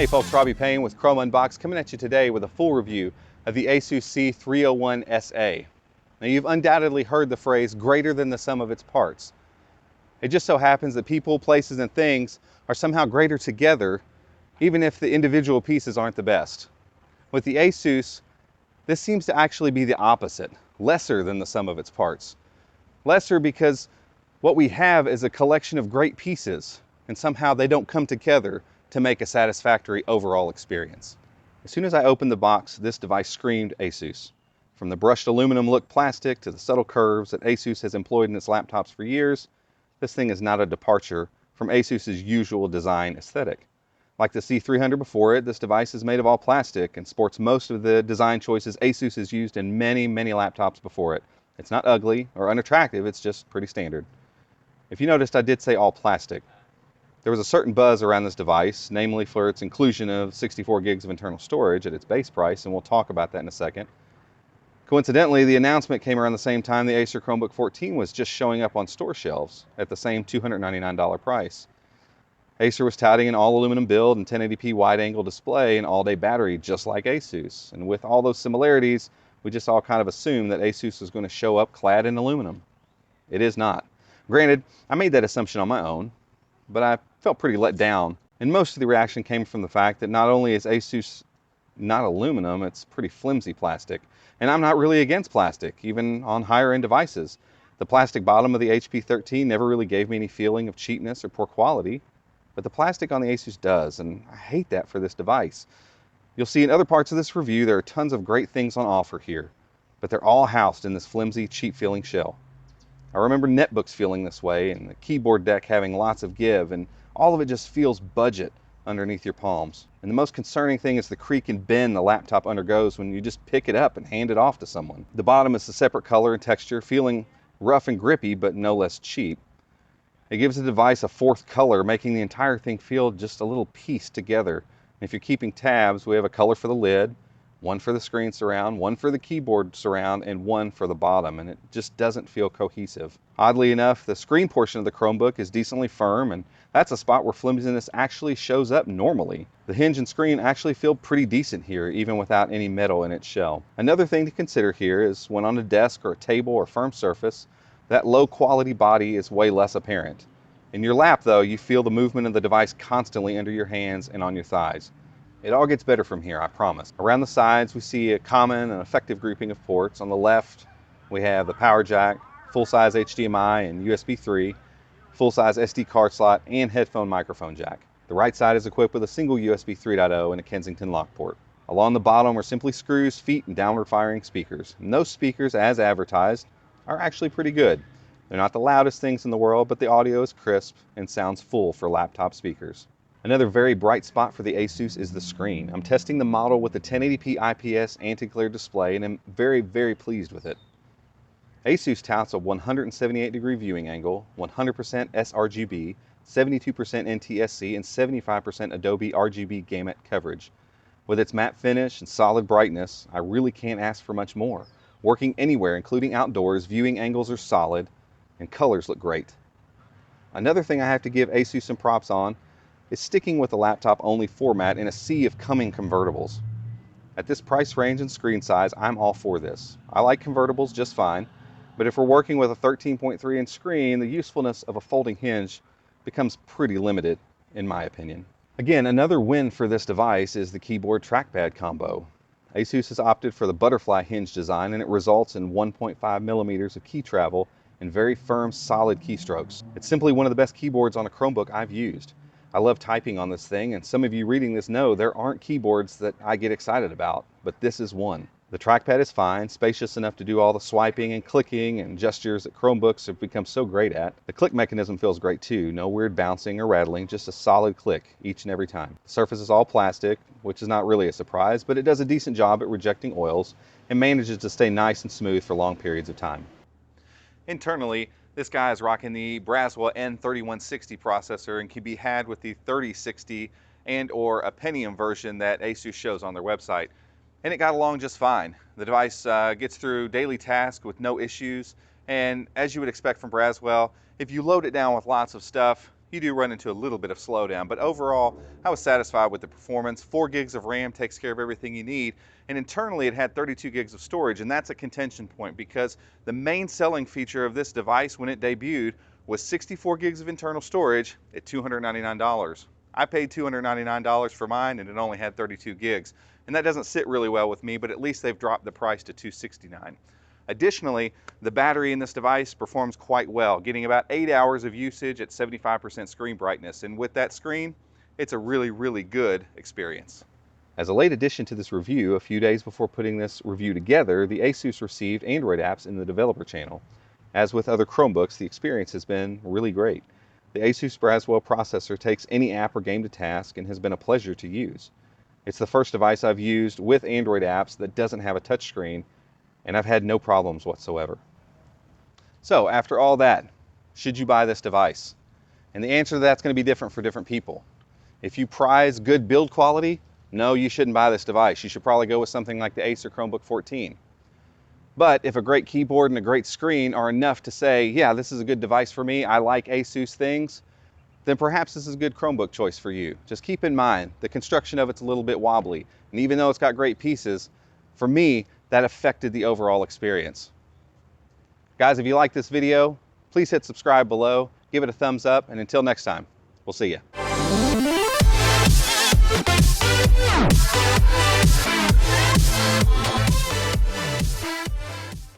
Hey folks, Robbie Payne with Chrome Unbox coming at you today with a full review of the ASUS C301SA. Now you've undoubtedly heard the phrase greater than the sum of its parts. It just so happens that people, places, and things are somehow greater together even if the individual pieces aren't the best. With the ASUS, this seems to actually be the opposite, lesser than the sum of its parts. Lesser because what we have is a collection of great pieces and somehow they don't come together to make a satisfactory overall experience. As soon as I opened the box, this device screamed ASUS. From the brushed aluminum look plastic to the subtle curves that ASUS has employed in its laptops for years, this thing is not a departure from ASUS's usual design aesthetic. Like the C300 before it, this device is made of all plastic and sports most of the design choices ASUS has used in many laptops before it. It's not ugly or unattractive, it's just pretty standard. If you noticed, I did say all plastic. There was a certain buzz around this device, namely for its inclusion of 64 gigs of internal storage at its base price, and we'll talk about that in a second. Coincidentally, the announcement came around the same time the ASUS Chromebook 14 was just showing up on store shelves at the same $299 price. Acer was touting an all-aluminum build and 1080p wide-angle display and all-day battery just like ASUS, and with all those similarities, we just all kind of assumed that ASUS was going to show up clad in aluminum. It is not. Granted, I made that assumption on my own, but I felt pretty let down, and most of the reaction came from the fact that not only is ASUS not aluminum, it's pretty flimsy plastic, and I'm not really against plastic, even on higher end devices. The plastic bottom of the HP 13 never really gave me any feeling of cheapness or poor quality, but the plastic on the ASUS does, and I hate that for this device. You'll see in other parts of this review there are tons of great things on offer here, but they're all housed in this flimsy, cheap feeling shell. I remember netbooks feeling this way, and the keyboard deck having lots of give, and all of it just feels budget underneath your palms. And the most concerning thing is the creak and bend the laptop undergoes when you just pick it up and hand it off to someone. The bottom is a separate color and texture, feeling rough and grippy, but no less cheap. It gives the device a fourth color, making the entire thing feel just a little pieced together. And if you're keeping tabs, we have a color for the lid, one for the screen surround, one for the keyboard surround, and one for the bottom, and it just doesn't feel cohesive. Oddly enough, the screen portion of the Chromebook is decently firm, and that's a spot where flimsiness actually shows up normally. The hinge and screen actually feel pretty decent here, even without any metal in its shell. Another thing to consider here is when on a desk or a table or firm surface, that low quality body is way less apparent. In your lap though, you feel the movement of the device constantly under your hands and on your thighs. It all gets better from here, I promise. Around the sides, we see a common and effective grouping of ports. On the left, we have the power jack, full-size HDMI and USB 3, full-size SD card slot, and headphone microphone jack. The right side is equipped with a single USB 3.0 and a Kensington lock port. Along the bottom are simply screws, feet, and downward-firing speakers. And those speakers, as advertised, are actually pretty good. They're not the loudest things in the world, but the audio is crisp and sounds full for laptop speakers. Another very bright spot for the ASUS is the screen. I'm testing the model with the 1080p IPS anti-glare display and I'm very pleased with it. ASUS touts a 178-degree viewing angle, 100% sRGB, 72% NTSC, and 75% Adobe RGB gamut coverage. With its matte finish and solid brightness, I really can't ask for much more. Working anywhere, including outdoors, viewing angles are solid and colors look great. Another thing I have to give ASUS some props on is sticking with the laptop-only format in a sea of coming convertibles. At this price range and screen size, I'm all for this. I like convertibles just fine, but if we're working with a 13.3-inch screen, the usefulness of a folding hinge becomes pretty limited, in my opinion. Again, another win for this device is the keyboard trackpad combo. ASUS has opted for the butterfly hinge design, and it results in 1.5 millimeters of key travel and very firm, solid keystrokes. It's simply one of the best keyboards on a Chromebook I've used. I love typing on this thing, and some of you reading this know there aren't keyboards that I get excited about, but this is one. The trackpad is fine, spacious enough to do all the swiping and clicking and gestures that Chromebooks have become so great at. The click mechanism feels great too, no weird bouncing or rattling, just a solid click each and every time. The surface is all plastic, which is not really a surprise, but it does a decent job at rejecting oils and manages to stay nice and smooth for long periods of time. Internally, this guy is rocking the Braswell N3160 processor and can be had with the 3060 and or a Pentium version that ASUS shows on their website. And it got along just fine. The device gets through daily tasks with no issues, and as you would expect from Braswell, if you load it down with lots of stuff, you do run into a little bit of slowdown, but overall, I was satisfied with the performance. 4 gigs of RAM takes care of everything you need, and internally it had 32 gigs of storage, and that's a contention point because the main selling feature of this device when it debuted was 64 gigs of internal storage at $299. I paid $299 for mine, and it only had 32 gigs, and that doesn't sit really well with me, but at least they've dropped the price to $269. Additionally, the battery in this device performs quite well, getting about 8 hours of usage at 75% screen brightness. And with that screen, it's a really good experience. As a late addition to this review, a few days before putting this review together, the ASUS received Android apps in the developer channel. As with other Chromebooks, the experience has been really great. The ASUS Braswell processor takes any app or game to task and has been a pleasure to use. It's the first device I've used with Android apps that doesn't have a touchscreen, and I've had no problems whatsoever. So after all that, should you buy this device? And the answer to that's going to be different for different people. If you prize good build quality, no, you shouldn't buy this device. You should probably go with something like the ASUS Chromebook 14. But if a great keyboard and a great screen are enough to say, yeah, this is a good device for me, I like ASUS things, then perhaps this is a good Chromebook choice for you. Just keep in mind, the construction of it's a little bit wobbly. And even though it's got great pieces, for me, that affected the overall experience. Guys, if you like this video, please hit subscribe below, give it a thumbs up, and until next time, we'll see you.